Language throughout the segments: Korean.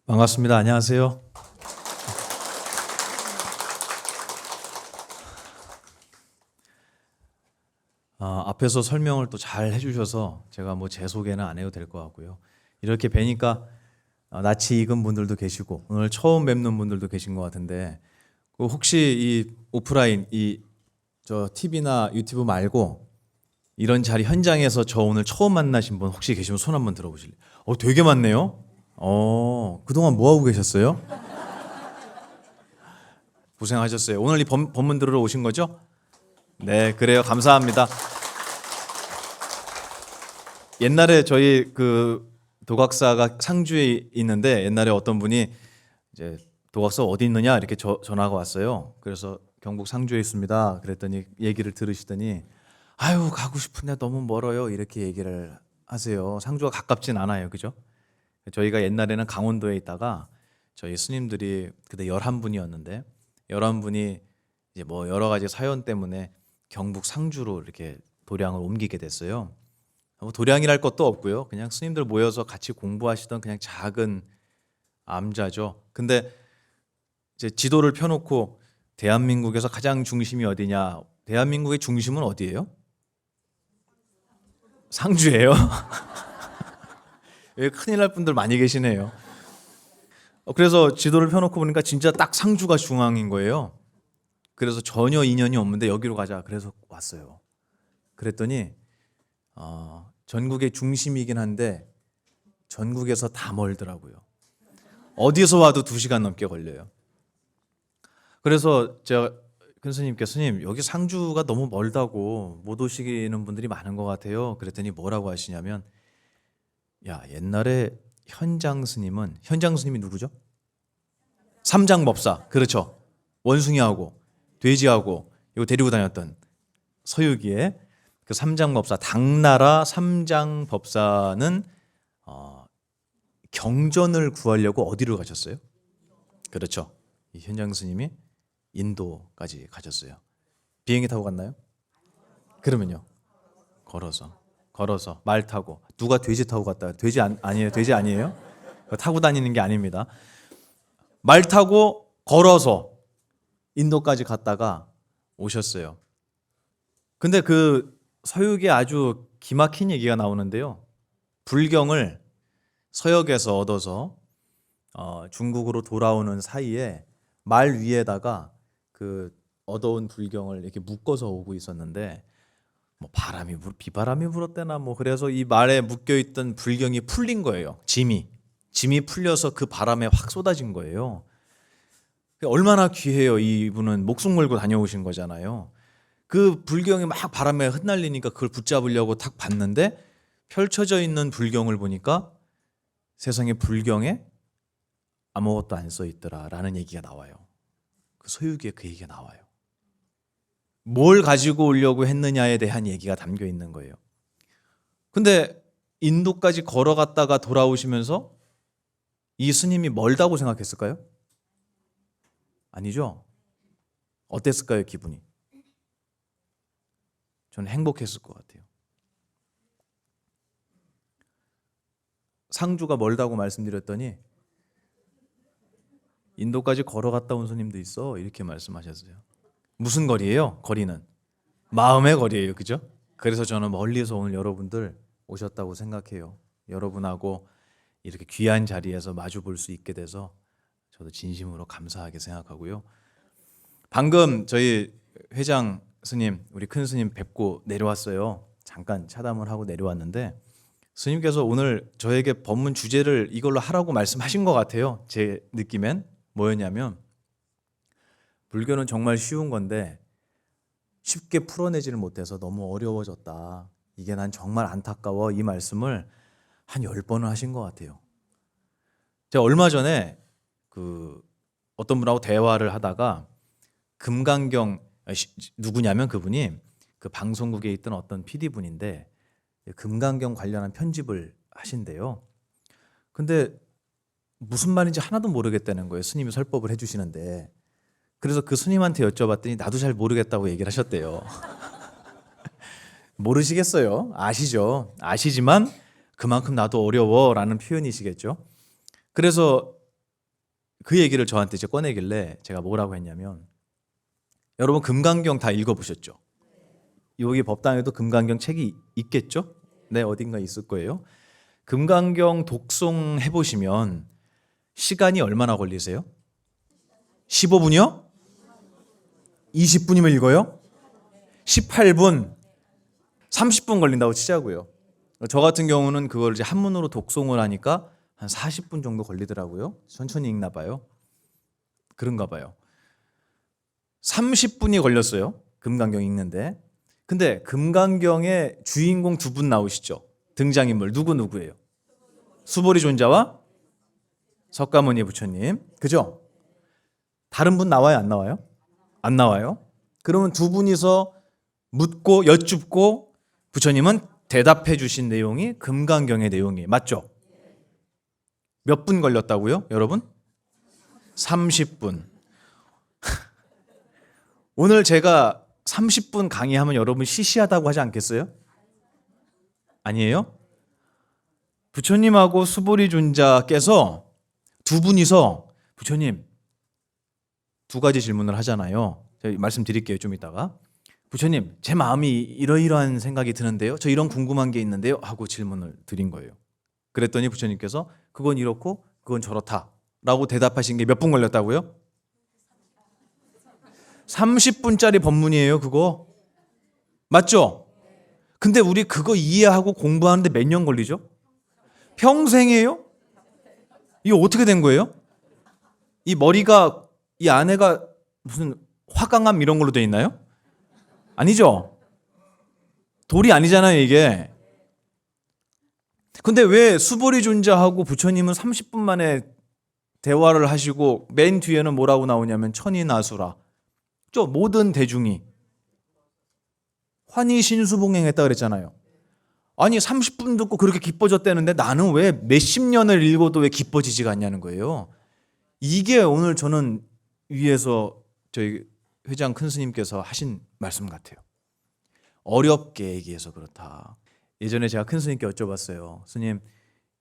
반갑습니다. 안녕하세요. 앞에서 설명을 또 잘 해주셔서 제가 뭐 제 소개는 안 해도 될 것 같고요. 이렇게 뵈니까 낯이 익은 분들도 계시고 오늘 처음 뵙는 분들도 계신 것 같은데 혹시 이 오프라인 저 TV나 유튜브 말고 이런 자리 현장에서 저 오늘 처음 만나신 분 혹시 계시면 손 한번 들어보실래요? 되게 많네요. 그동안 뭐 하고 계셨어요? 고생하셨어요. 오늘 이 법문 들으러 오신 거죠? 네, 그래요. 감사합니다. 옛날에 저희 그 도각사가 상주에 있는데 옛날에 어떤 분이 이제 도각사 어디 있느냐 이렇게 전화가 왔어요. 그래서 경북 상주에 있습니다. 그랬더니 얘기를 들으시더니 아유 가고 싶은데 너무 멀어요 이렇게 얘기를 하세요. 상주가 가깝진 않아요, 그죠? 저희가 옛날에는 강원도에 있다가 저희 스님들이 그때 11분이었는데 11분이 이제 뭐 여러 가지 사연 때문에 경북 상주로 이렇게 도량을 옮기게 됐어요. 뭐 도량이랄 것도 없고요. 그냥 스님들 모여서 같이 공부하시던 그냥 작은 암자죠. 근데 이제 지도를 펴놓고 대한민국에서 가장 중심이 어디냐? 대한민국의 중심은 어디예요? 상주예요. 여기 큰일 날 분들 많이 계시네요. 그래서 지도를 펴놓고 보니까 진짜 딱 상주가 중앙인 거예요. 그래서 전혀 인연이 없는데 여기로 가자. 그래서 왔어요. 그랬더니 전국의 중심이긴 한데 전국에서 다 멀더라고요. 어디서 와도 2시간 넘게 걸려요. 그래서 제가 큰 스님께 스님 여기 상주가 너무 멀다고 못 오시는 분들이 많은 것 같아요. 그랬더니 뭐라고 하시냐면 야 옛날에 현장 스님이 누구죠? 삼장법사. 그렇죠. 원숭이하고 돼지하고 이거 데리고 다녔던 서유기에 그 삼장법사 당나라 삼장법사는 경전을 구하려고 어디로 가셨어요? 그렇죠. 이 현장 스님이 인도까지 가셨어요. 비행기 타고 갔나요? 그러면요. 걸어서 말 타고 누가 돼지 타고 갔다. 아니에요. 돼지 아니에요? 그거 타고 다니는 게 아닙니다. 말 타고 걸어서 인도까지 갔다가 오셨어요. 근데 그 서유기에 아주 기막힌 얘기가 나오는데요. 불경을 서역에서 얻어서 중국으로 돌아오는 사이에 말 위에다가 그 얻어온 불경을 이렇게 묶어서 오고 있었는데 뭐 비바람이 불었대나 뭐 그래서 이 말에 묶여 있던 불경이 풀린 거예요. 짐이 풀려서 그 바람에 확 쏟아진 거예요. 얼마나 귀해요. 이분은 목숨 걸고 다녀오신 거잖아요. 그 불경이 막 바람에 흩날리니까 그걸 붙잡으려고 탁 봤는데 펼쳐져 있는 불경을 보니까 세상에 불경에 아무것도 안 써 있더라라는 얘기가 나와요. 그 서유기에 그 얘기가 나와요. 뭘 가지고 오려고 했느냐에 대한 얘기가 담겨 있는 거예요. 근데 인도까지 걸어갔다가 돌아오시면서 이 스님이 멀다고 생각했을까요? 아니죠. 어땠을까요, 기분이? 저는 행복했을 것 같아요. 상주가 멀다고 말씀드렸더니 인도까지 걸어갔다 온 스님도 있어 이렇게 말씀하셨어요. 무슨 거리예요? 거리는 마음의 거리예요, 그죠? 그래서 저는 멀리서 오늘 여러분들 오셨다고 생각해요. 여러분하고 이렇게 귀한 자리에서 마주 볼 수 있게 돼서 저도 진심으로 감사하게 생각하고요. 방금 저희 회장 스님, 우리 큰 스님 뵙고 내려왔어요. 잠깐 차담을 하고 내려왔는데 스님께서 오늘 저에게 법문 주제를 이걸로 하라고 말씀하신 것 같아요. 제 느낌엔 뭐였냐면 불교는 정말 쉬운 건데 쉽게 풀어내지를 못해서 너무 어려워졌다. 이게 난 정말 안타까워. 이 말씀을 한 10번을 하신 것 같아요. 제가 얼마 전에 그 어떤 분하고 대화를 하다가 금강경 누구냐면 그분이 그 방송국에 있던 어떤 PD분인데 금강경 관련한 편집을 하신대요. 근데 무슨 말인지 하나도 모르겠다는 거예요. 스님이 설법을 해주시는데. 그래서 그 스님한테 여쭤봤더니 나도 잘 모르겠다고 얘기를 하셨대요. 모르시겠어요? 아시죠? 아시지만 그만큼 나도 어려워라는 표현이시겠죠. 그래서 그 얘기를 저한테 이제 꺼내길래 제가 뭐라고 했냐면, 여러분 금강경 다 읽어보셨죠? 여기 법당에도 금강경 책이 있겠죠? 네, 어딘가 있을 거예요. 금강경 독송 해보시면 시간이 얼마나 걸리세요? 15분이요? 20분이면 읽어요? 18분, 30분 걸린다고 치자고요. 저 같은 경우는 그걸 이제 한문으로 독송을 하니까 한 40분 정도 걸리더라고요. 천천히 읽나 봐요. 그런가 봐요. 30분이 걸렸어요. 금강경 읽는데. 근데 금강경에 주인공 두 분 나오시죠? 등장인물 누구예요? 수보리 존자와 석가모니 부처님. 그죠? 다른 분 나와요, 안 나와요? 안 나와요. 그러면 두 분이서 묻고 여쭙고 부처님은 대답해 주신 내용이 금강경의 내용이에요. 맞죠? 몇 분 걸렸다고요, 여러분? 30분. 오늘 제가 30분 강의하면 여러분 시시하다고 하지 않겠어요? 아니에요? 부처님하고 수보리 존자께서 두 분이서 부처님 두 가지 질문을 하잖아요. 제가 말씀드릴게요, 좀 이따가. 부처님, 제 마음이 이러이러한 생각이 드는데요. 저 이런 궁금한 게 있는데요. 하고 질문을 드린 거예요. 그랬더니 부처님께서 그건 이렇고 그건 저렇다 라고 대답하신 게 몇 분 걸렸다고요? 30분짜리 법문이에요, 그거. 맞죠? 근데 우리 그거 이해하고 공부하는데 몇 년 걸리죠? 평생이에요? 이거 어떻게 된 거예요? 이 머리가, 이 안에가 무슨 화강암 이런 걸로 돼 있나요? 아니죠? 돌이 아니잖아요, 이게. 근데 왜 수보리 존자하고 부처님은 30분 만에 대화를 하시고 맨 뒤에는 뭐라고 나오냐면 천이나수라. 저 모든 대중이 환희신수봉행했다 그랬잖아요. 아니 30분 듣고 그렇게 기뻐졌다는데 나는 왜 몇십 년을 읽어도 왜 기뻐지지가 않냐는 거예요. 이게 오늘 저는 위에서 저희 회장 큰 스님께서 하신 말씀 같아요. 어렵게 얘기해서 그렇다. 예전에 제가 큰 스님께 여쭤봤어요. 스님,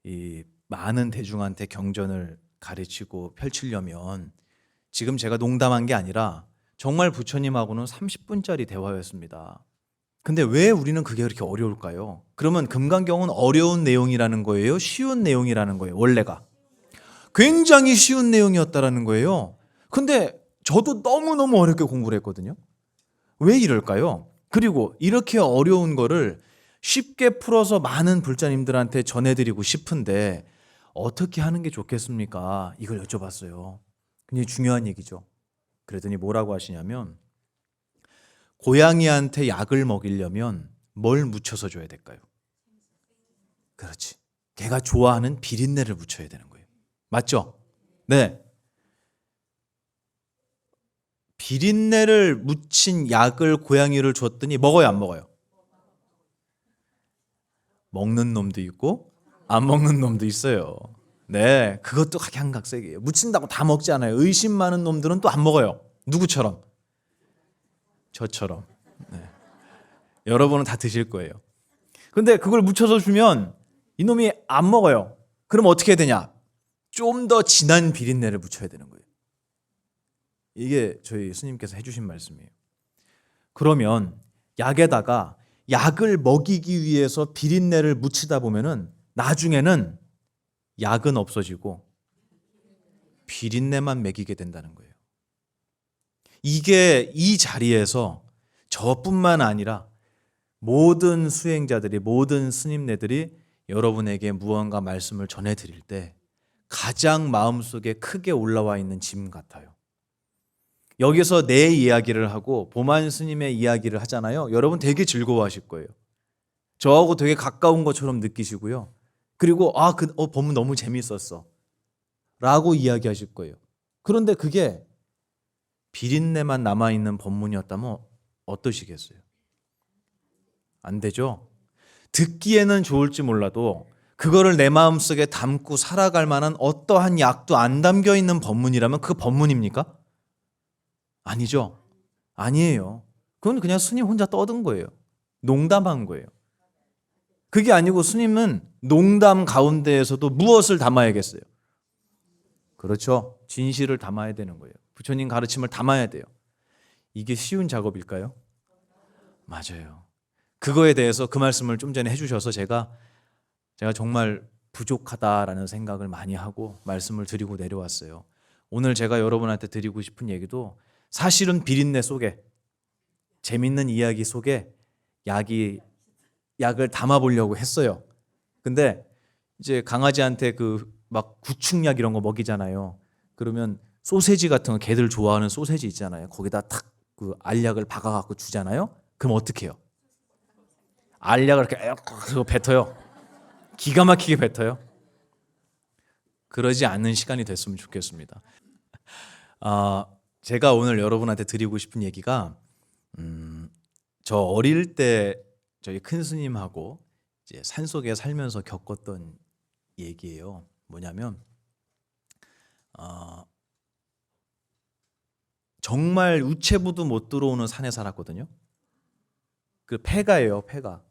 이 많은 대중한테 경전을 가르치고 펼치려면 지금 제가 농담한 게 아니라 정말 부처님하고는 30분짜리 대화였습니다. 근데 왜 우리는 그게 그렇게 어려울까요? 그러면 금강경은 어려운 내용이라는 거예요? 쉬운 내용이라는 거예요? 원래가 굉장히 쉬운 내용이었다라는 거예요. 근데 저도 너무너무 어렵게 공부를 했거든요. 왜 이럴까요? 그리고 이렇게 어려운 거를 쉽게 풀어서 많은 불자님들한테 전해드리고 싶은데 어떻게 하는 게 좋겠습니까? 이걸 여쭤봤어요. 굉장히 중요한 얘기죠. 그랬더니 뭐라고 하시냐면, 고양이한테 약을 먹이려면 뭘 묻혀서 줘야 될까요? 그렇지. 걔가 좋아하는 비린내를 묻혀야 되는 거예요. 맞죠? 네. 비린내를 묻힌 약을 고양이를 줬더니 먹어요, 안 먹어요? 먹는 놈도 있고 안 먹는 놈도 있어요. 네, 그것도 각양각색이에요. 묻힌다고 다 먹지 않아요. 의심 많은 놈들은 또 안 먹어요. 누구처럼? 저처럼. 네. 여러분은 다 드실 거예요. 근데 그걸 묻혀서 주면 이놈이 안 먹어요. 그럼 어떻게 해야 되냐? 좀 더 진한 비린내를 묻혀야 되는 거예요. 이게 저희 스님께서 해주신 말씀이에요. 그러면 약에다가 약을 먹이기 위해서 비린내를 묻히다 보면은 나중에는 약은 없어지고 비린내만 먹이게 된다는 거예요. 이게 이 자리에서 저뿐만 아니라 모든 수행자들이, 모든 스님네들이 여러분에게 무언가 말씀을 전해드릴 때 가장 마음속에 크게 올라와 있는 짐 같아요. 여기서 내 이야기를 하고 보만 스님의 이야기를 하잖아요. 여러분 되게 즐거워하실 거예요. 저하고 되게 가까운 것처럼 느끼시고요. 그리고 법문 너무 재밌었어 라고 이야기하실 거예요. 그런데 그게 비린내만 남아있는 법문이었다면 어떠시겠어요? 안 되죠? 듣기에는 좋을지 몰라도 그거를 내 마음속에 담고 살아갈 만한 어떠한 약도 안 담겨 있는 법문이라면 그 법문입니까? 아니죠. 아니에요. 그건 그냥 스님 혼자 떠든 거예요. 농담한 거예요. 그게 아니고 스님은 농담 가운데에서도 무엇을 담아야겠어요? 그렇죠. 진실을 담아야 되는 거예요. 부처님 가르침을 담아야 돼요. 이게 쉬운 작업일까요? 맞아요. 그거에 대해서 그 말씀을 좀 전에 해주셔서 제가 정말 부족하다라는 생각을 많이 하고 말씀을 드리고 내려왔어요. 오늘 제가 여러분한테 드리고 싶은 얘기도 사실은 비린내 속에, 재밌는 이야기 속에 약을 담아보려고 했어요. 근데 이제 강아지한테 그 막 구충약 이런 거 먹이잖아요. 그러면 소세지 같은 거 걔들 좋아하는 소세지 있잖아요. 거기다 탁 그 알약을 박아갖고 주잖아요. 그럼 어떻게 해요? 알약을 이렇게 그거 뱉어요. 기가 막히게 뱉어요. 그러지 않는 시간이 됐으면 좋겠습니다. 제가 오늘 여러분한테 드리고 싶은 얘기가 저 어릴 때 저희 큰 스님하고 이제 산속에 살면서 겪었던 얘기예요. 뭐냐면 정말 우체부도 못 들어오는 산에 살았거든요. 그 폐가예요, 폐가.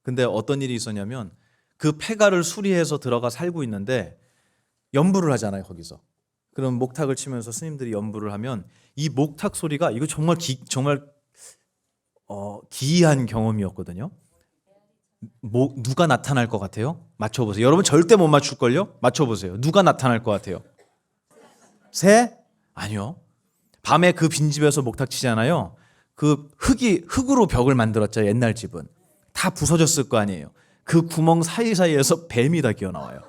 근데 어떤 일이 있었냐면 그 폐가를 수리해서 들어가 살고 있는데 연부를 하잖아요, 거기서. 그럼 목탁을 치면서 스님들이 연부를 하면 이 목탁 소리가 이거 정말 기이한 경험이었거든요. 누가 나타날 것 같아요? 맞춰보세요. 여러분 절대 못 맞출걸요? 맞춰보세요. 누가 나타날 것 같아요? 새? 아니요. 밤에 그 빈집에서 목탁 치잖아요. 그 흙으로 벽을 만들었죠. 옛날 집은. 다 부서졌을 거 아니에요. 그 구멍 사이사이에서 뱀이 다 기어나와요.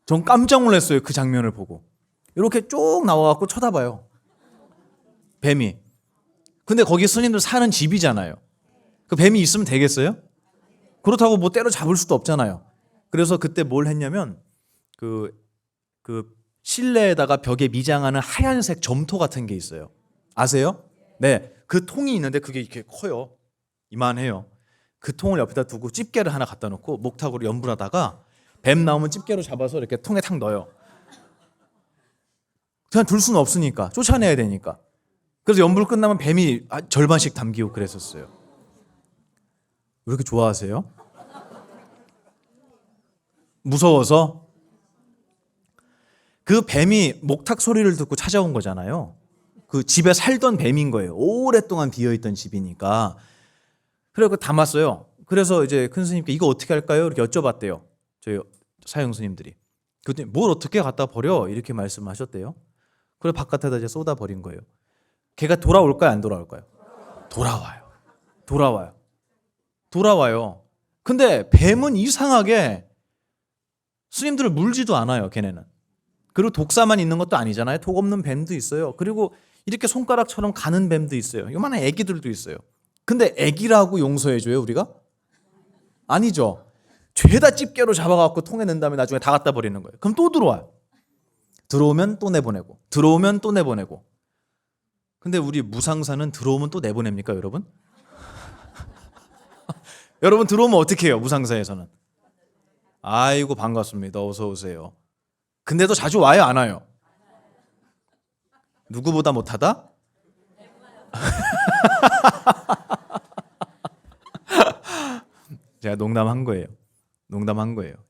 전 깜짝 놀랐어요. 그 장면을 보고. 이렇게 쭉 나와갖고 쳐다봐요. 뱀이. 근데 거기 스님들 사는 집이잖아요. 그 뱀이 있으면 되겠어요? 그렇다고 뭐 때려잡을 수도 없잖아요. 그래서 그때 뭘 했냐면 그 실내에다가 벽에 미장하는 하얀색 점토 같은 게 있어요. 아세요? 네. 그 통이 있는데 그게 이렇게 커요. 이만해요. 그 통을 옆에다 두고 집게를 하나 갖다 놓고 목탁으로 연불하다가 뱀 나오면 집게로 잡아서 이렇게 통에 탁 넣어요. 그냥 둘 수는 없으니까 쫓아내야 되니까. 그래서 연불 끝나면 뱀이 절반씩 담기고 그랬었어요. 왜 이렇게 좋아하세요? 무서워서? 그 뱀이 목탁 소리를 듣고 찾아온 거잖아요. 그 집에 살던 뱀인 거예요. 오랫동안 비어있던 집이니까. 그래서 담았어요. 그래서 이제 큰 스님께 이거 어떻게 할까요? 이렇게 여쭤봤대요. 저희 사형 스님들이. 그랬더니 뭘 어떻게 갖다 버려? 이렇게 말씀하셨대요. 그래서 바깥에다 이제 쏟아 버린 거예요. 걔가 돌아올까요? 안 돌아올까요? 돌아와요. 근데 뱀은 이상하게 스님들을 물지도 않아요. 걔네는. 그리고 독사만 있는 것도 아니잖아요. 독 없는 뱀도 있어요. 그리고 이렇게 손가락처럼 가는 뱀도 있어요. 요만한 애기들도 있어요. 근데 애기라고 용서해줘요, 우리가? 아니죠. 죄다 집게로 잡아갖고 통에 넣은 다음에 나중에 다 갖다 버리는 거예요. 그럼 또 들어와요. 들어오면 또 내보내고, 들어오면 또 내보내고. 근데 우리 무상사는 들어오면 또 내보냅니까, 여러분? 여러분 들어오면 어떻게 해요, 무상사에서는? 아이고 반갑습니다. 어서 오세요. 근데도 자주 와요, 안 와요? 누구보다 못하다? 제가 농담한 거예요.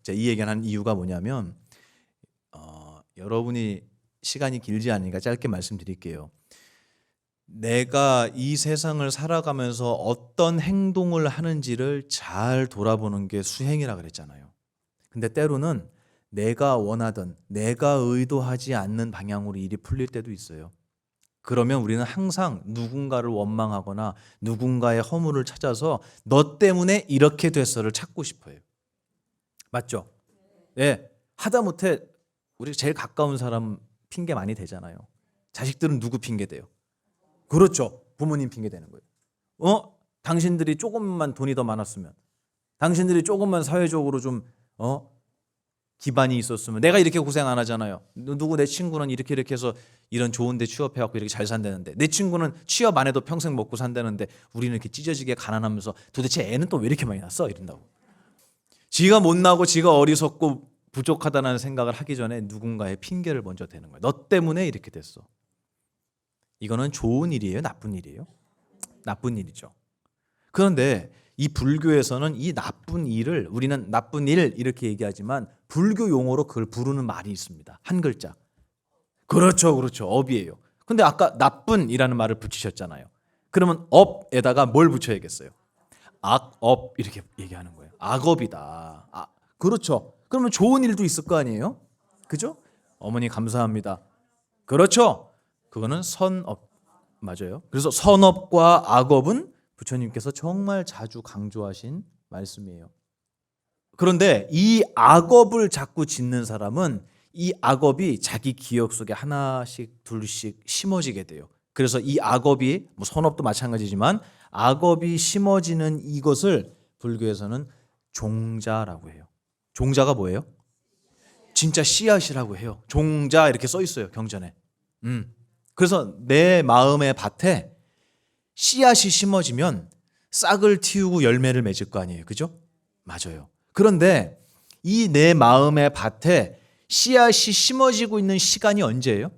제가 이 얘기를 한 이유가 뭐냐면 여러분이 시간이 길지 않으니까 짧게 말씀드릴게요. 내가 이 세상을 살아가면서 어떤 행동을 하는지를 잘 돌아보는 게 수행이라 그랬잖아요. 근데 때로는 내가 원하던, 내가 의도하지 않는 방향으로 일이 풀릴 때도 있어요. 그러면 우리는 항상 누군가를 원망하거나 누군가의 허물을 찾아서 너 때문에 이렇게 됐어를 찾고 싶어요. 맞죠? 네. 하다못해 우리 제일 가까운 사람 핑계 많이 대잖아요. 자식들은 누구 핑계 대요? 그렇죠. 부모님 핑계 대는 거예요. 당신들이 조금만 돈이 더 많았으면, 당신들이 조금만 사회적으로 좀 기반이 있었으면 내가 이렇게 고생 안 하잖아요. 누구 내 친구는 이렇게 해서 이런 좋은 데 취업해갖고 이렇게 잘 산다는데, 내 친구는 취업 안 해도 평생 먹고 산다는데 우리는 이렇게 찢어지게 가난하면서 도대체 애는 또 왜 이렇게 많이 낳았어? 이런다고. 지가 못나고 지가 어리석고 부족하다는 생각을 하기 전에 누군가의 핑계를 먼저 대는 거예요. 너 때문에 이렇게 됐어. 이거는 좋은 일이에요? 나쁜 일이에요? 나쁜 일이죠. 그런데 이 불교에서는 이 나쁜 일을 우리는 나쁜 일 이렇게 얘기하지만 불교 용어로 그걸 부르는 말이 있습니다. 한 글자. 그렇죠. 업이에요. 근데 아까 나쁜이라는 말을 붙이셨잖아요. 그러면 업에다가 뭘 붙여야겠어요? 악업 이렇게 얘기하는 거예요. 악업이다. 그렇죠. 그러면 좋은 일도 있을 거 아니에요? 그죠? 어머니 감사합니다. 그렇죠. 그거는 선업 맞아요. 그래서 선업과 악업은 부처님께서 정말 자주 강조하신 말씀이에요. 그런데 이 악업을 자꾸 짓는 사람은 이 악업이 자기 기억 속에 하나씩 둘씩 심어지게 돼요. 그래서 이 악업이 뭐 선업도 마찬가지지만 악업이 심어지는 이것을 불교에서는 종자라고 해요. 종자가 뭐예요? 진짜 씨앗이라고 해요. 종자 이렇게 써 있어요, 경전에. 그래서 내 마음의 밭에 씨앗이 심어지면 싹을 틔우고 열매를 맺을 거 아니에요. 그죠? 맞아요. 그런데 이 내 마음의 밭에 씨앗이 심어지고 있는 시간이 언제예요?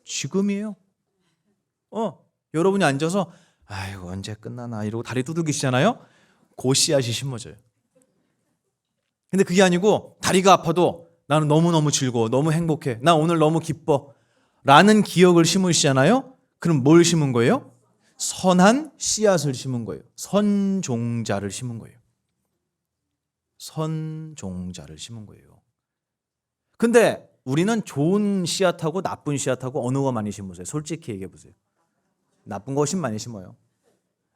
지금이에요. 여러분이 앉아서 아이고 언제 끝나나 이러고 다리 두들기시잖아요. 그 씨앗이 심어져요. 근데 그게 아니고 다리가 아파도 나는 너무너무 즐거워, 너무 행복해, 나 오늘 너무 기뻐 라는 기억을 심으시잖아요. 그럼 뭘 심은 거예요? 선한 씨앗을 심은 거예요. 선종자를 심은 거예요. 선종자를 심은 거예요. 근데 우리는 좋은 씨앗하고 나쁜 씨앗하고 어느 거 많이 심으세요? 솔직히 얘기해 보세요. 나쁜 거 훨씬 많이 심어요.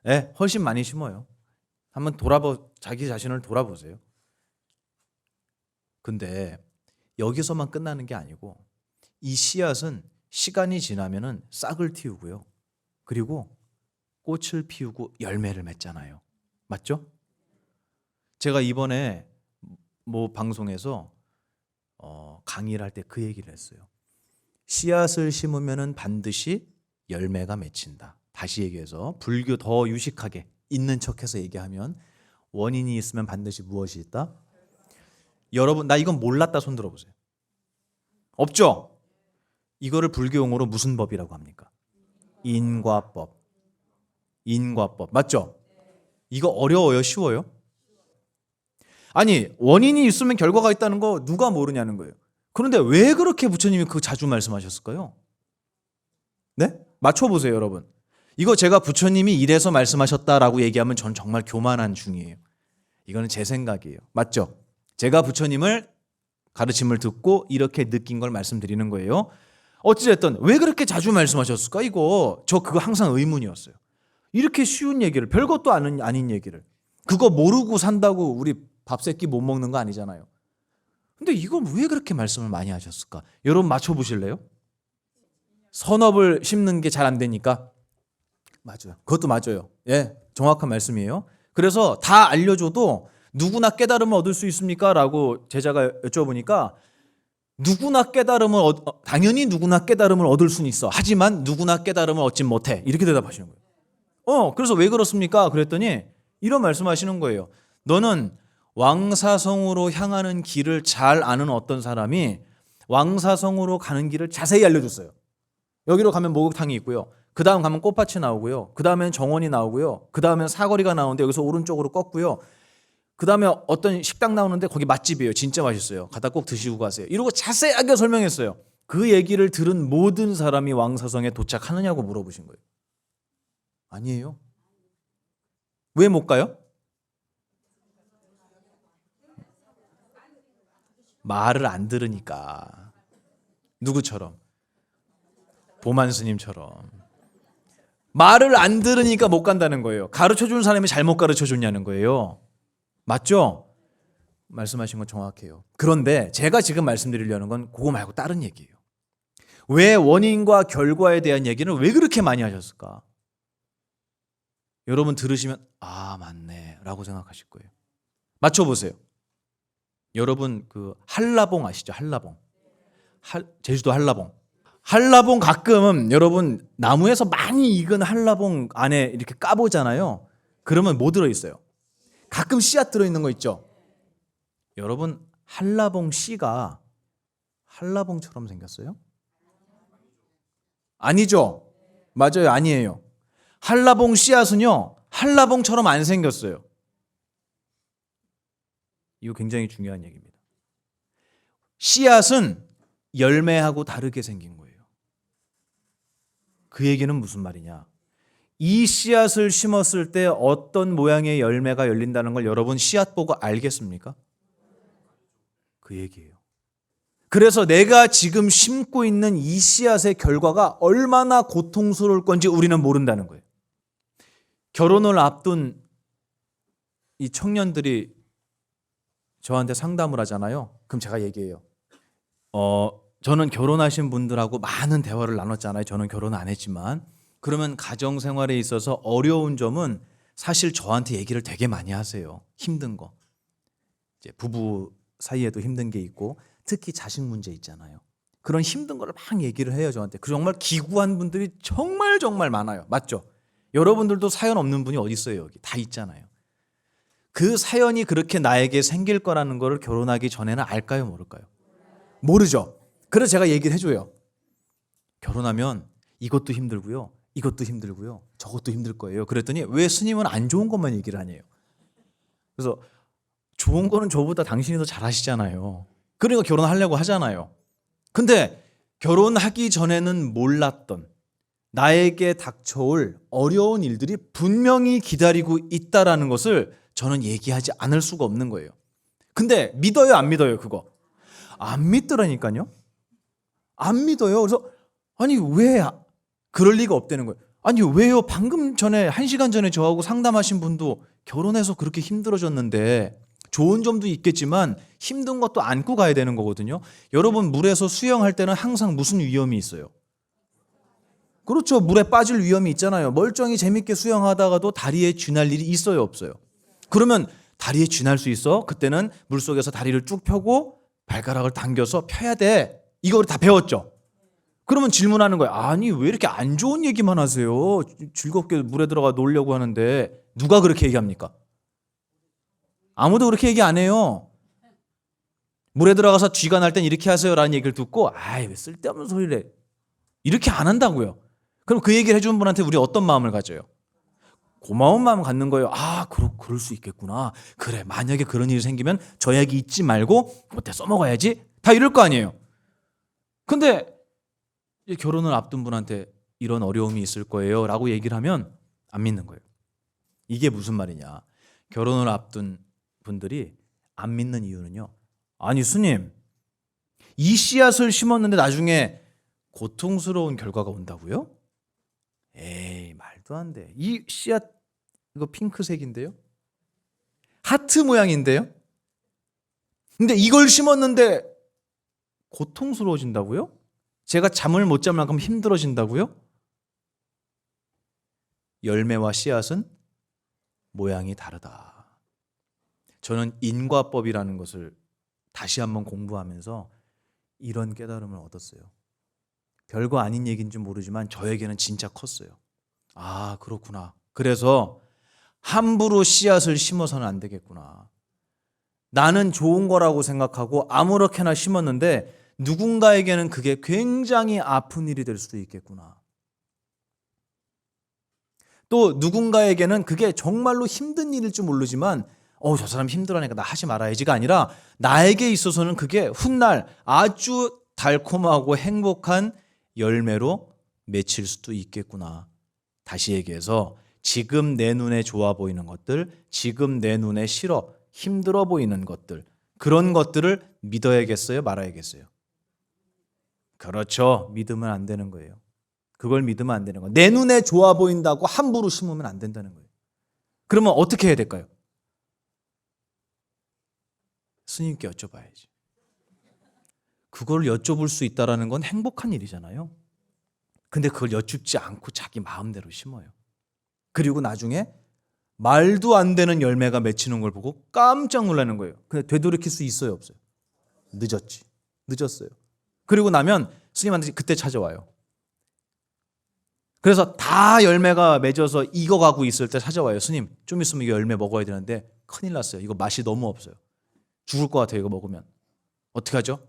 네, 훨씬 많이 심어요. 한번 자기 자신을 돌아보세요. 근데 여기서만 끝나는 게 아니고 이 씨앗은 시간이 지나면은 싹을 틔우고요. 그리고 꽃을 피우고 열매를 맺잖아요. 맞죠? 제가 이번에 뭐 방송에서 강의를 할 때 그 얘기를 했어요. 씨앗을 심으면은 반드시 열매가 맺힌다. 다시 얘기해서 불교 더 유식하게 있는 척해서 얘기하면 원인이 있으면 반드시 무엇이 있다? 여러분 나 이건 몰랐다 손 들어보세요. 없죠? 이거를 불교 용어로 무슨 법이라고 합니까? 인과법. 인과법 맞죠? 이거 어려워요? 쉬워요? 아니 원인이 있으면 결과가 있다는 거 누가 모르냐는 거예요. 그런데 왜 그렇게 부처님이 그 자주 말씀하셨을까요? 네? 맞춰보세요 여러분. 이거 제가 부처님이 이래서 말씀하셨다라고 얘기하면 전 정말 교만한 중이에요. 이거는 제 생각이에요. 맞죠? 제가 부처님을 가르침을 듣고 이렇게 느낀 걸 말씀드리는 거예요. 어찌됐든 왜 그렇게 자주 말씀하셨을까? 저 그거 항상 의문이었어요. 이렇게 쉬운 얘기를 별것도 아닌 얘기를 그거 모르고 산다고 우리 밥 세끼 못 먹는 거 아니잖아요. 근데 이거 왜 그렇게 말씀을 많이 하셨을까? 여러분 맞춰보실래요? 선업을 심는 게 잘 안 되니까? 맞아요. 그것도 맞아요. 예, 정확한 말씀이에요. 그래서 다 알려줘도 누구나 깨달음을 얻을 수 있습니까? 라고 제자가 여쭤보니까 당연히 누구나 깨달음을 얻을 수는 있어. 하지만 누구나 깨달음을 얻진 못해. 이렇게 대답하시는 거예요. 그래서 왜 그렇습니까? 그랬더니 이런 말씀하시는 거예요. 너는 왕사성으로 향하는 길을 잘 아는 어떤 사람이 왕사성으로 가는 길을 자세히 알려줬어요. 여기로 가면 목욕탕이 있고요. 그 다음 가면 꽃밭이 나오고요. 그 다음엔 정원이 나오고요. 그 다음엔 사거리가 나오는데 여기서 오른쪽으로 꺾고요. 그 다음에 어떤 식당 나오는데 거기 맛집이에요. 진짜 맛있어요. 가다 꼭 드시고 가세요. 이러고 자세하게 설명했어요. 그 얘기를 들은 모든 사람이 왕사성에 도착하느냐고 물어보신 거예요. 아니에요. 왜 못 가요? 말을 안 들으니까. 누구처럼? 보만 스님처럼. 말을 안 들으니까 못 간다는 거예요. 가르쳐준 사람이 잘못 가르쳐줬냐는 거예요. 맞죠? 말씀하신 건 정확해요. 그런데 제가 지금 말씀드리려는 건 그거 말고 다른 얘기예요. 왜 원인과 결과에 대한 얘기를 왜 그렇게 많이 하셨을까? 여러분 들으시면 맞네 라고 생각하실 거예요. 맞춰보세요. 여러분 그 한라봉 아시죠? 한라봉. 제주도 한라봉. 한라봉 가끔 여러분 나무에서 많이 익은 한라봉 안에 이렇게 까보잖아요. 그러면 뭐 들어있어요? 가끔 씨앗 들어있는 거 있죠? 여러분 한라봉 씨가 한라봉처럼 생겼어요? 아니죠? 맞아요. 아니에요. 한라봉 씨앗은요 한라봉처럼 안 생겼어요. 이거 굉장히 중요한 얘기입니다. 씨앗은 열매하고 다르게 생긴 거예요. 그 얘기는 무슨 말이냐? 이 씨앗을 심었을 때 어떤 모양의 열매가 열린다는 걸 여러분 씨앗 보고 알겠습니까? 그 얘기예요. 그래서 내가 지금 심고 있는 이 씨앗의 결과가 얼마나 고통스러울 건지 우리는 모른다는 거예요. 결혼을 앞둔 이 청년들이 저한테 상담을 하잖아요. 그럼 제가 얘기해요. 저는 결혼하신 분들하고 많은 대화를 나눴잖아요. 저는 결혼 안 했지만. 그러면 가정생활에 있어서 어려운 점은 사실 저한테 얘기를 되게 많이 하세요. 힘든 거. 이제 부부 사이에도 힘든 게 있고 특히 자식 문제 있잖아요. 그런 힘든 거를 막 얘기를 해요, 저한테. 그 정말 기구한 분들이 정말 많아요. 맞죠? 여러분들도 사연 없는 분이 어디 있어요, 여기. 다 있잖아요. 그 사연이 그렇게 나에게 생길 거라는 거를 결혼하기 전에는 알까요, 모를까요? 모르죠. 그래서 제가 얘기를 해줘요. 결혼하면 이것도 힘들고요, 이것도 힘들고요, 저것도 힘들 거예요. 그랬더니 왜 스님은 안 좋은 것만 얘기를 하냐요. 그래서 좋은 거는 저보다 당신이 더 잘하시잖아요. 그러니까 결혼하려고 하잖아요. 근데 결혼하기 전에는 몰랐던 나에게 닥쳐올 어려운 일들이 분명히 기다리고 있다라는 것을 저는 얘기하지 않을 수가 없는 거예요. 근데 믿어요, 안 믿어요, 그거? 안 믿더라니까요. 안 믿어요. 그래서 아니 왜 그럴 리가 없다는 거예요. 아니 왜요? 방금 전에 1시간 전에 저하고 상담하신 분도 결혼해서 그렇게 힘들어졌는데 좋은 점도 있겠지만 힘든 것도 안고 가야 되는 거거든요. 여러분 물에서 수영할 때는 항상 무슨 위험이 있어요? 그렇죠. 물에 빠질 위험이 있잖아요. 멀쩡히 재밌게 수영하다가도 다리에 쥐날 일이 있어요, 없어요? 그러면 다리에 쥐날 수 있어? 그때는 물속에서 다리를 쭉 펴고 발가락을 당겨서 펴야 돼. 이걸 다 배웠죠. 그러면 질문하는 거예요. 아니 왜 이렇게 안 좋은 얘기만 하세요? 즐겁게 물에 들어가 놀려고 하는데 누가 그렇게 얘기합니까? 아무도 그렇게 얘기 안 해요. 물에 들어가서 쥐가 날 땐 이렇게 하세요라는 얘기를 듣고 아이 왜 쓸데없는 소리를 해. 이렇게 안 한다고요. 그럼 그 얘기를 해주는 분한테 우리 어떤 마음을 가져요? 고마운 마음을 갖는 거예요. 아, 그럴 수 있겠구나. 그래, 만약에 그런 일이 생기면 저 얘기 잊지 말고 그때 써먹어야지. 다 이럴 거 아니에요. 근데 이제 결혼을 앞둔 분한테 이런 어려움이 있을 거예요 라고 얘기를 하면 안 믿는 거예요. 이게 무슨 말이냐. 결혼을 앞둔 분들이 안 믿는 이유는요. 아니 스님, 이 씨앗을 심었는데 나중에 고통스러운 결과가 온다고요? 에이, 말도 안 돼. 이 씨앗 이거 핑크색인데요? 하트 모양인데요? 근데 이걸 심었는데 고통스러워진다고요? 제가 잠을 못 잠 만큼 힘들어진다고요? 열매와 씨앗은 모양이 다르다. 저는 인과법이라는 것을 다시 한번 공부하면서 이런 깨달음을 얻었어요. 별거 아닌 얘기인지 모르지만 저에게는 진짜 컸어요. 아, 그렇구나. 그래서 함부로 씨앗을 심어서는 안 되겠구나. 나는 좋은 거라고 생각하고 아무렇게나 심었는데 누군가에게는 그게 굉장히 아픈 일이 될 수도 있겠구나. 또 누군가에게는 그게 정말로 힘든 일일 줄 모르지만 저 사람 힘들어하니까 나 하지 말아야지가 아니라 나에게 있어서는 그게 훗날 아주 달콤하고 행복한 열매로 맺힐 수도 있겠구나. 다시 얘기해서 지금 내 눈에 좋아 보이는 것들, 지금 내 눈에 싫어, 힘들어 보이는 것들, 그런 것들을 믿어야겠어요? 말아야겠어요? 그렇죠. 믿으면 안 되는 거예요. 그걸 믿으면 안 되는 거예요. 내 눈에 좋아 보인다고 함부로 심으면 안 된다는 거예요. 그러면 어떻게 해야 될까요? 스님께 여쭤봐야지. 그걸 여쭤볼 수 있다는 건 행복한 일이잖아요. 근데 그걸 여쭙지 않고 자기 마음대로 심어요. 그리고 나중에 말도 안 되는 열매가 맺히는 걸 보고 깜짝 놀라는 거예요. 근데 되돌이킬 수 있어요, 없어요? 늦었지. 늦었어요. 그리고 나면 스님한테 그때 찾아와요. 그래서 다 열매가 맺어서 익어가고 있을 때 찾아와요. 스님, 좀 있으면 이거 열매 먹어야 되는데 큰일 났어요. 이거 맛이 너무 없어요. 죽을 것 같아요, 이거 먹으면. 어떻게 하죠?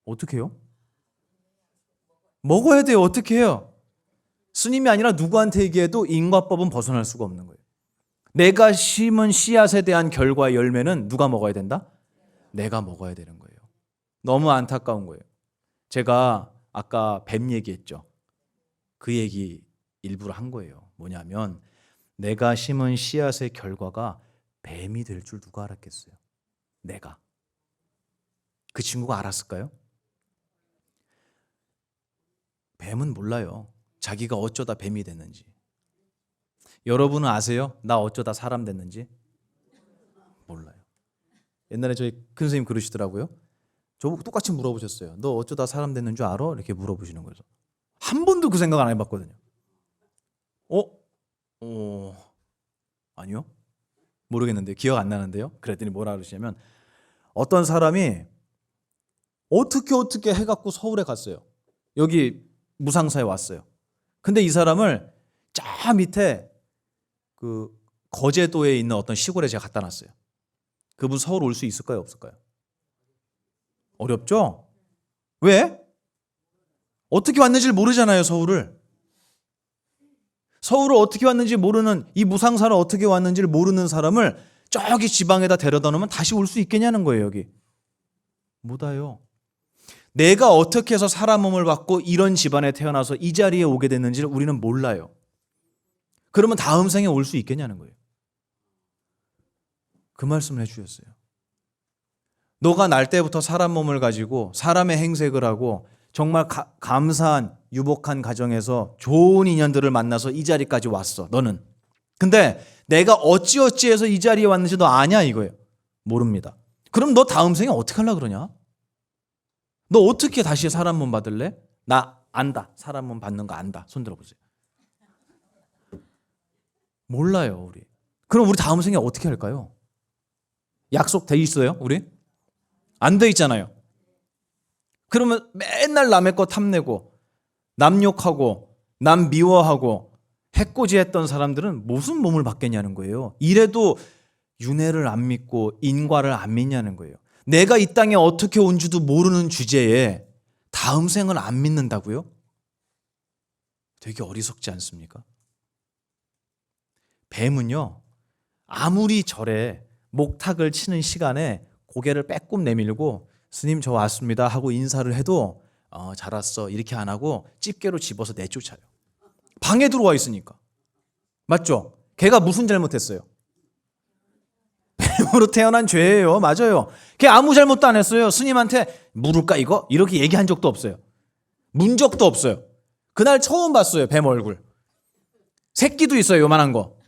어떻게 해요? 먹어야 돼요. 어떻게 해요? 스님이 아니라 누구한테 얘기해도 인과법은 벗어날 수가 없는 거예요. 내가 심은 씨앗에 대한 결과의 열매는 누가 먹어야 된다? 내가 먹어야 되는 거예요. 너무 안타까운 거예요. 제가 아까 뱀 얘기했죠. 그 얘기 일부러 한 거예요. 뭐냐면 내가 심은 씨앗의 결과가 뱀이 될 줄 누가 알았겠어요? 내가. 그 친구가 알았을까요? 뱀은 몰라요. 자기가 어쩌다 뱀이 됐는지. 여러분은 아세요? 나 어쩌다 사람 됐는지? 몰라요. 옛날에 저희 큰 선생님 그러시더라고요. 저보고 똑같이 물어보셨어요. 너 어쩌다 사람 됐는 줄 알아? 이렇게 물어보시는 거죠. 한 번도 그 생각 안 해봤거든요. 아니요? 모르겠는데요. 기억 안 나는데요. 그랬더니 뭐라 그러시냐면 어떤 사람이 어떻게 해갖고 서울에 갔어요. 여기 무상사에 왔어요. 근데 이 사람을 저 밑에 그 거제도에 있는 어떤 시골에 제가 갖다 놨어요. 그분 서울 올 수 있을까요? 없을까요? 어렵죠? 왜? 어떻게 왔는지를 모르잖아요, 서울을. 서울을 어떻게 왔는지 모르는, 이 무상사를 어떻게 왔는지를 모르는 사람을 저기 지방에다 데려다 놓으면 다시 올 수 있겠냐는 거예요, 여기. 못 와요. 내가 어떻게 해서 사람 몸을 받고 이런 집안에 태어나서 이 자리에 오게 됐는지를 우리는 몰라요. 그러면 다음 생에 올 수 있겠냐는 거예요. 그 말씀을 해주셨어요. 너가 날 때부터 사람 몸을 가지고 사람의 행색을 하고 정말 감사한 유복한 가정에서 좋은 인연들을 만나서 이 자리까지 왔어. 너는. 근데 내가 어찌어찌해서 이 자리에 왔는지 너 아냐 이거예요. 모릅니다. 그럼 너 다음 생에 어떻게 하려고 그러냐? 너 어떻게 다시 사람 몸 받을래? 나 안다. 사람 몸 받는 거 안다. 손 들어보세요. 몰라요, 우리. 그럼 우리 다음 생에 어떻게 할까요? 약속돼 있어요, 우리? 안 돼 있잖아요. 그러면 맨날 남의 거 탐내고 남 욕하고 남 미워하고 해코지했던 사람들은 무슨 몸을 받겠냐는 거예요. 이래도 윤회를 안 믿고 인과를 안 믿냐는 거예요. 내가 이 땅에 어떻게 온 줄도 모르는 주제에 다음 생을 안 믿는다고요? 되게 어리석지 않습니까? 뱀은요, 아무리 절에 목탁을 치는 시간에 고개를 빼꼼 내밀고 스님 저 왔습니다 하고 인사를 해도 잘 왔어 이렇게 안 하고 집게로 집어서 내쫓아요. 방에 들어와 있으니까. 맞죠? 걔가 무슨 잘못했어요? 뱀으로 태어난 죄예요. 맞아요. 걔 아무 잘못도 안 했어요. 스님한테 물을까 이거? 이렇게 얘기한 적도 없어요. 문 적도 없어요. 그날 처음 봤어요. 뱀 얼굴. 새끼도 있어요. 요만한 거.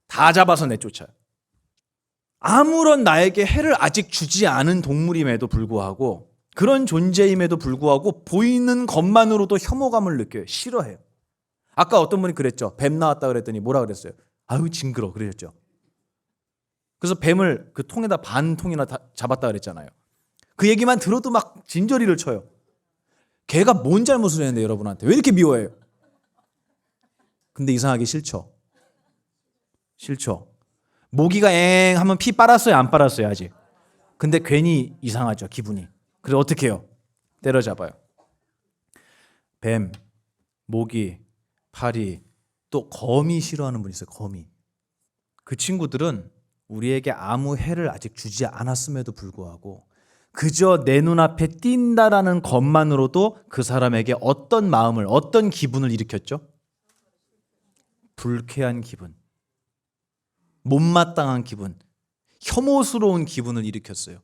다 잡아서 내쫓아요. 아무런 나에게 해를 아직 주지 않은 동물임에도 불구하고 그런 존재임에도 불구하고 보이는 것만으로도 혐오감을 느껴요. 싫어해요. 아까 어떤 분이 그랬죠. 뱀 나왔다 그랬더니 뭐라 그랬어요? 아유 징그러 그러셨죠. 그래서 뱀을 그 통에다 반 통이나 잡았다 그랬잖아요. 그 얘기만 들어도 막 진저리를 쳐요. 걔가 뭔 잘못을 했는데 여러분한테 왜 이렇게 미워해요? 근데 이상하게 싫죠. 싫죠. 모기가 엥 하면 피 빨았어요? 안 빨았어요? 아직. 근데 괜히 이상하죠. 기분이. 그래서 어떻게 해요? 때려잡아요. 뱀, 모기, 파리, 또 거미 싫어하는 분 있어요. 거미. 그 친구들은 우리에게 아무 해를 아직 주지 않았음에도 불구하고 그저 내 눈앞에 띈다라는 것만으로도 그 사람에게 어떤 마음을, 어떤 기분을 일으켰죠? 불쾌한 기분. 못마땅한 기분, 혐오스러운 기분을 일으켰어요.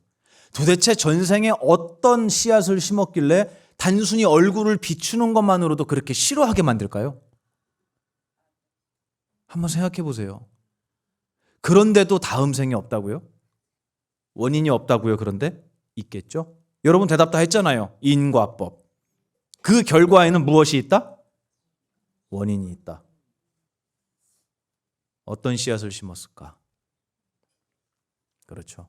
도대체 전생에 어떤 씨앗을 심었길래 단순히 얼굴을 비추는 것만으로도 그렇게 싫어하게 만들까요? 한번 생각해 보세요. 그런데도 다음 생에 없다고요? 원인이 없다고요? 그런데 있겠죠? 여러분 대답 다 했잖아요. 인과법. 그 결과에는 무엇이 있다? 원인이 있다. 어떤 씨앗을 심었을까? 그렇죠.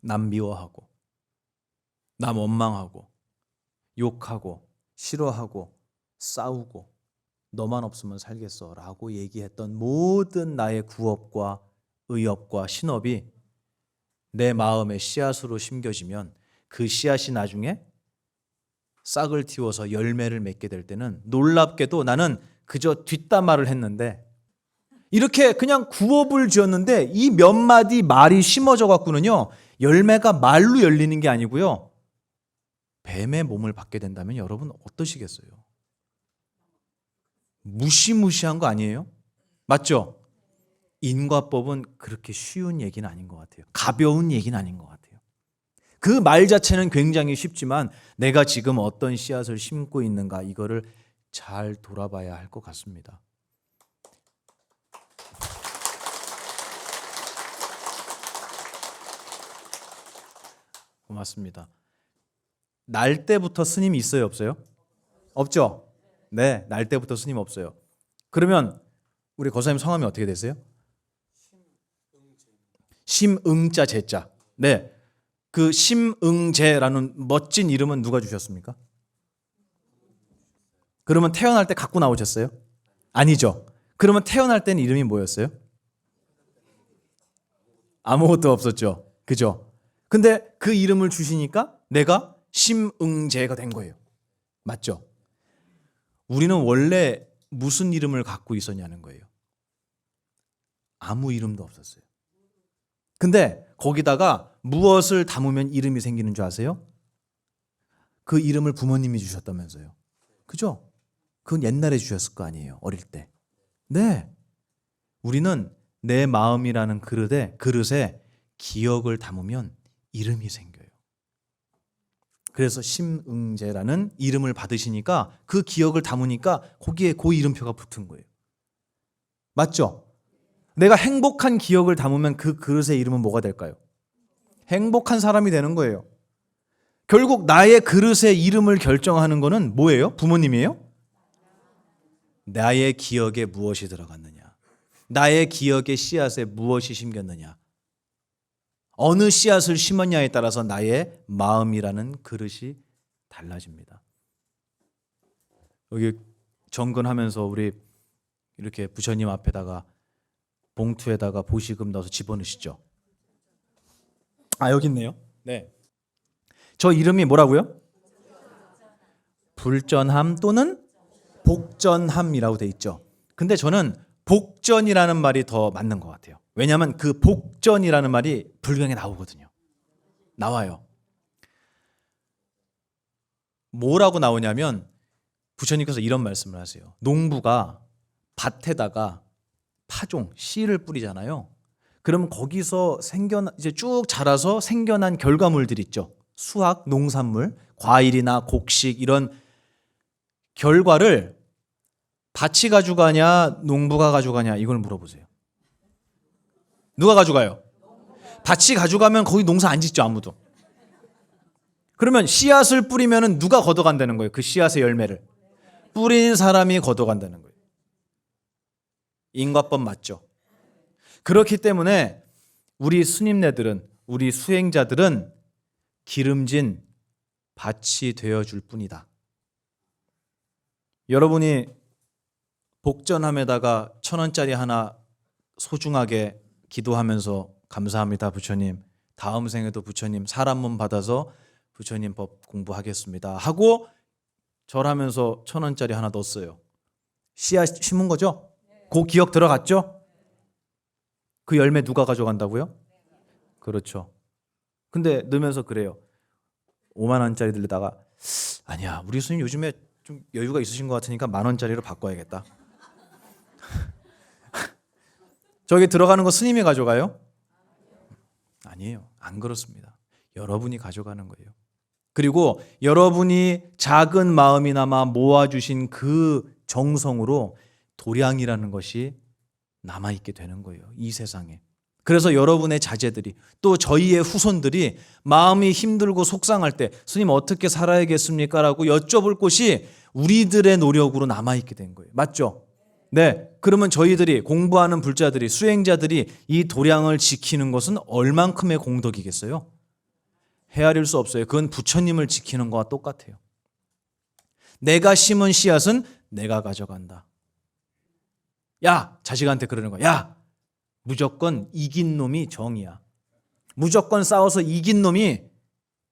남 미워하고, 남 원망하고, 욕하고, 싫어하고, 싸우고, 너만 없으면 살겠어 라고 얘기했던 모든 나의 구업과 의업과 신업이 내 마음의 씨앗으로 심겨지면 그 씨앗이 나중에 싹을 틔워서 열매를 맺게 될 때는 놀랍게도 나는 그저 뒷담화를 했는데 이렇게 그냥 구업을 지었는데 이 몇 마디 말이 심어져 갖고는요 열매가 말로 열리는 게 아니고요 뱀의 몸을 받게 된다면 여러분 어떠시겠어요? 무시무시한 거 아니에요? 맞죠? 인과법은 그렇게 쉬운 얘기는 아닌 것 같아요. 가벼운 얘기는 아닌 것 같아요. 그 말 자체는 굉장히 쉽지만 내가 지금 어떤 씨앗을 심고 있는가 이거를 잘 돌아봐야 할 것 같습니다. 고맙습니다. 날 때부터 스님이 있어요, 없어요? 없죠? 네, 날 때부터 스님 없어요. 그러면 우리 거사님 성함이 어떻게 되세요? 심응자 제자. 네, 그 심응제라는 멋진 이름은 누가 주셨습니까? 그러면 태어날 때 갖고 나오셨어요? 아니죠. 그러면 태어날 때는 이름이 뭐였어요? 아무것도 없었죠. 그죠? 근데 그 이름을 주시니까 내가 심응제가 된 거예요. 맞죠? 우리는 원래 무슨 이름을 갖고 있었냐는 거예요. 아무 이름도 없었어요. 근데 거기다가 무엇을 담으면 이름이 생기는 줄 아세요? 그 이름을 부모님이 주셨다면서요. 그죠? 그건 옛날에 주셨을 거 아니에요. 어릴 때. 네. 우리는 내 마음이라는 그릇에 기억을 담으면 이름이 생겨요. 그래서 심응제라는 이름을 받으시니까 그 기억을 담으니까 거기에 그 이름표가 붙은 거예요. 맞죠? 내가 행복한 기억을 담으면 그 그릇의 이름은 뭐가 될까요? 행복한 사람이 되는 거예요. 결국 나의 그릇의 이름을 결정하는 거는 뭐예요? 부모님이에요? 나의 기억에 무엇이 들어갔느냐? 나의 기억의 씨앗에 무엇이 심겼느냐? 어느 씨앗을 심었냐에 따라서 나의 마음이라는 그릇이 달라집니다. 여기 정근하면서 우리 이렇게 부처님 앞에다가 봉투에다가 보시금 넣어서 집어넣으시죠. 아, 여기 있네요. 네. 저 이름이 뭐라고요? 불전함 또는 복전함이라고 돼 있죠. 근데 저는 복전이라는 말이 더 맞는 것 같아요. 왜냐하면 그 복전이라는 말이 불경에 나오거든요. 나와요. 뭐라고 나오냐면 부처님께서 이런 말씀을 하세요. 농부가 밭에다가 파종, 씨를 뿌리잖아요. 그럼 거기서 이제 쭉 자라서 생겨난 결과물들 있죠. 수확, 농산물, 과일이나 곡식 이런 결과를 밭이 가져가냐, 농부가 가져가냐 이걸 물어보세요. 누가 가져가요? 밭이 가져가면 거기 농사 안 짓죠, 아무도. 그러면 씨앗을 뿌리면 누가 걷어간다는 거예요? 그 씨앗의 열매를. 뿌린 사람이 걷어간다는 거예요. 인과법 맞죠? 그렇기 때문에 우리 스님네들은, 우리 수행자들은 기름진 밭이 되어줄 뿐이다. 여러분이 복전함에다가 1,000원짜리 하나 소중하게 기도하면서 감사합니다 부처님, 다음 생에도 부처님 사람 몸 받아서 부처님 법 공부하겠습니다 하고 절하면서 1,000원짜리 하나 넣었어요. 씨앗 심은 거죠? 그 기억 들어갔죠? 그 열매 누가 가져간다고요? 그렇죠. 근데 넣으면서 그래요. 5만 원짜리 들다가 아니야, 우리 스님 요즘에 좀 여유가 있으신 것 같으니까 10,000원짜리로 바꿔야겠다. 저기 들어가는 거 스님이 가져가요? 아니에요. 안 그렇습니다. 여러분이 가져가는 거예요. 그리고 여러분이 작은 마음이나마 모아주신 그 정성으로 도량이라는 것이 남아있게 되는 거예요. 이 세상에. 그래서 여러분의 자제들이 또 저희의 후손들이 마음이 힘들고 속상할 때 스님 어떻게 살아야겠습니까? 라고 여쭤볼 곳이 우리들의 노력으로 남아있게 된 거예요. 맞죠? 네. 그러면 저희들이 공부하는 불자들이 수행자들이 이 도량을 지키는 것은 얼만큼의 공덕이겠어요? 헤아릴 수 없어요. 그건 부처님을 지키는 거와 똑같아요. 내가 심은 씨앗은 내가 가져간다. 야, 자식한테 그러는 거야. 야, 무조건 이긴 놈이 정이야. 무조건 싸워서 이긴 놈이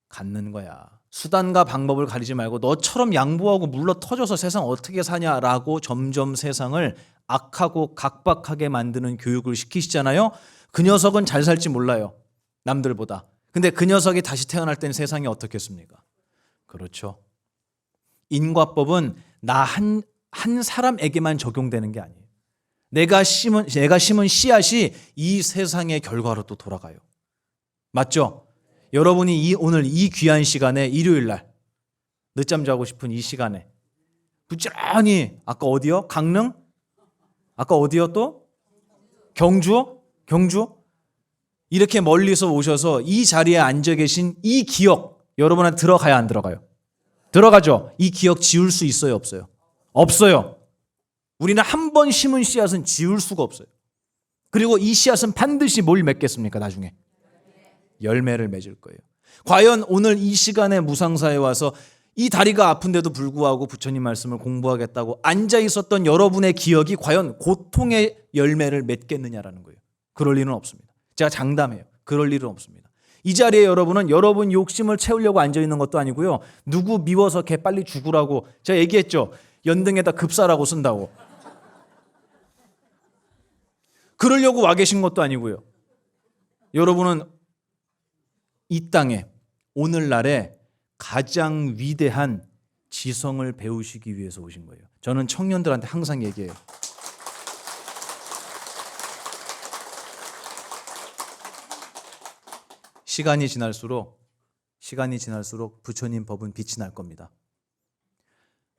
갖는 거야. 수단과 방법을 가리지 말고 너처럼 양보하고 물러 터져서 세상 어떻게 사냐라고 점점 세상을 악하고 각박하게 만드는 교육을 시키시잖아요. 그 녀석은 잘 살지 몰라요. 남들보다. 근데 그 녀석이 다시 태어날 땐 세상이 어떻겠습니까? 그렇죠. 인과법은 나 한 사람에게만 적용되는 게 아니에요. 내가 심은 씨앗이 이 세상의 결과로 또 돌아가요. 맞죠? 여러분이 오늘 이 귀한 시간에 일요일 날 늦잠 자고 싶은 이 시간에 부지런히 아까 어디요? 강릉? 아까 어디요 또? 경주? 이렇게 멀리서 오셔서 이 자리에 앉아 계신 이 기억 여러분한테 들어가야 안 들어가요? 들어가죠? 이 기억 지울 수 있어요 없어요? 없어요. 우리는 한 번 심은 씨앗은 지울 수가 없어요. 그리고 이 씨앗은 반드시 뭘 맺겠습니까 나중에? 열매를 맺을 거예요. 과연 오늘 이 시간에 무상사에 와서 이 다리가 아픈데도 불구하고 부처님 말씀을 공부하겠다고 앉아 있었던 여러분의 기억이 과연 고통의 열매를 맺겠느냐라는 거예요. 그럴 일은 없습니다. 제가 장담해요. 그럴 일은 없습니다. 이 자리에 여러분은 여러분 욕심을 채우려고 앉아 있는 것도 아니고요. 누구 미워서 걔 빨리 죽으라고 제가 얘기했죠. 연등에다 급사라고 쓴다고. 그러려고 와 계신 것도 아니고요. 여러분은 이 땅에 오늘날에 가장 위대한 지성을 배우시기 위해서 오신 거예요. 저는 청년들한테 항상 얘기해요. 시간이 지날수록 부처님 법은 빛이 날 겁니다.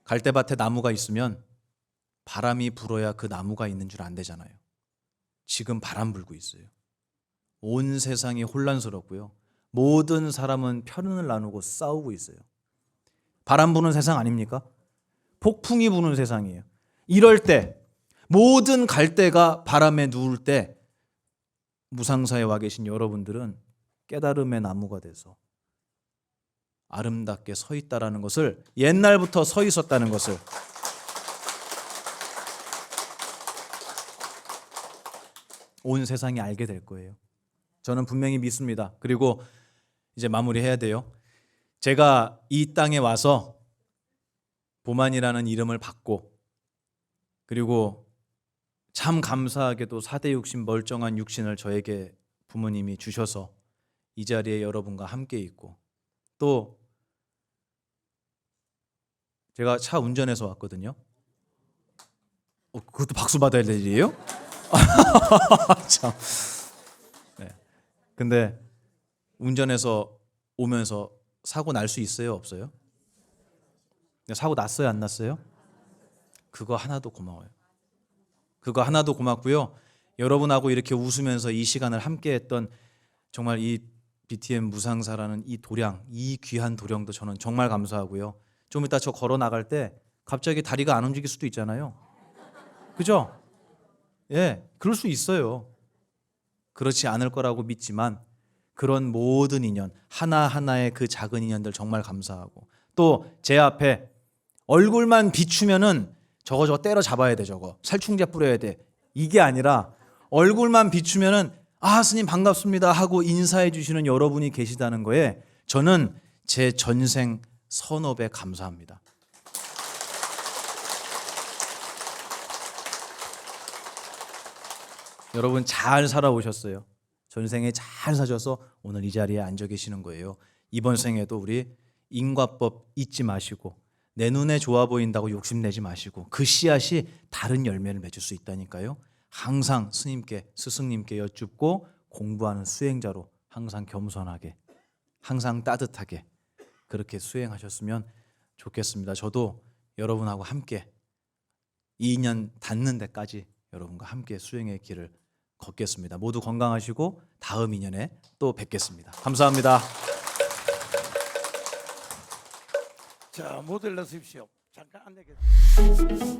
갈대밭에 나무가 있으면 바람이 불어야 그 나무가 있는 줄 안 되잖아요. 지금 바람 불고 있어요. 온 세상이 혼란스럽고요. 모든 사람은 편을 나누고 싸우고 있어요. 바람 부는 세상 아닙니까? 폭풍이 부는 세상이에요. 이럴 때 모든 갈대가 바람에 누울 때 무상사에 와 계신 여러분들은 깨달음의 나무가 돼서 아름답게 서 있다라는 것을, 옛날부터 서 있었다는 것을 온 세상이 알게 될 거예요. 저는 분명히 믿습니다. 그리고 이제 마무리해야 돼요. 제가 이 땅에 와서 보만이라는 이름을 받고, 그리고 참 감사하게도 4대 육신 멀쩡한 육신을 저에게 부모님이 주셔서 이 자리에 여러분과 함께 있고, 또 제가 차 운전해서 왔거든요. 그것도 박수 받아야 될 일이에요? 참. 네. 근데 운전해서 오면서 사고 날 수 있어요, 없어요? 사고 났어요, 안 났어요? 그거 하나도 고마워요. 그거 하나도 고맙고요. 여러분하고 이렇게 웃으면서 이 시간을 함께했던 정말 이 BTM 무상사라는 이 도량, 이 귀한 도량도 저는 정말 감사하고요. 좀 이따 저 걸어 나갈 때 갑자기 다리가 안 움직일 수도 있잖아요. 그죠? 예, 그럴 수 있어요. 그렇지 않을 거라고 믿지만 그런 모든 인연, 하나하나의 그 작은 인연들 정말 감사하고, 또 제 앞에 얼굴만 비추면은 저거 때려 잡아야 돼, 저거 살충제 뿌려야 돼, 이게 아니라 얼굴만 비추면은 아 스님 반갑습니다 하고 인사해 주시는 여러분이 계시다는 거에 저는 제 전생 선업에 감사합니다. 여러분 잘 살아오셨어요. 전생에 잘 사셔서 오늘 이 자리에 앉아 계시는 거예요. 이번 생에도 우리 인과법 잊지 마시고, 내 눈에 좋아 보인다고 욕심내지 마시고, 그 씨앗이 다른 열매를 맺을 수 있다니까요. 항상 스님께, 스승님께 여쭙고 공부하는 수행자로 항상 겸손하게, 항상 따뜻하게 그렇게 수행하셨으면 좋겠습니다. 저도 여러분하고 함께 이 인연 닿는 데까지 여러분과 함께 수행의 길을 걷겠습니다. 모두 건강하시고 다음 인연에 또 뵙겠습니다. 감사합니다. 자, 모두 일러주십시오. 잠깐 안내겠습니다.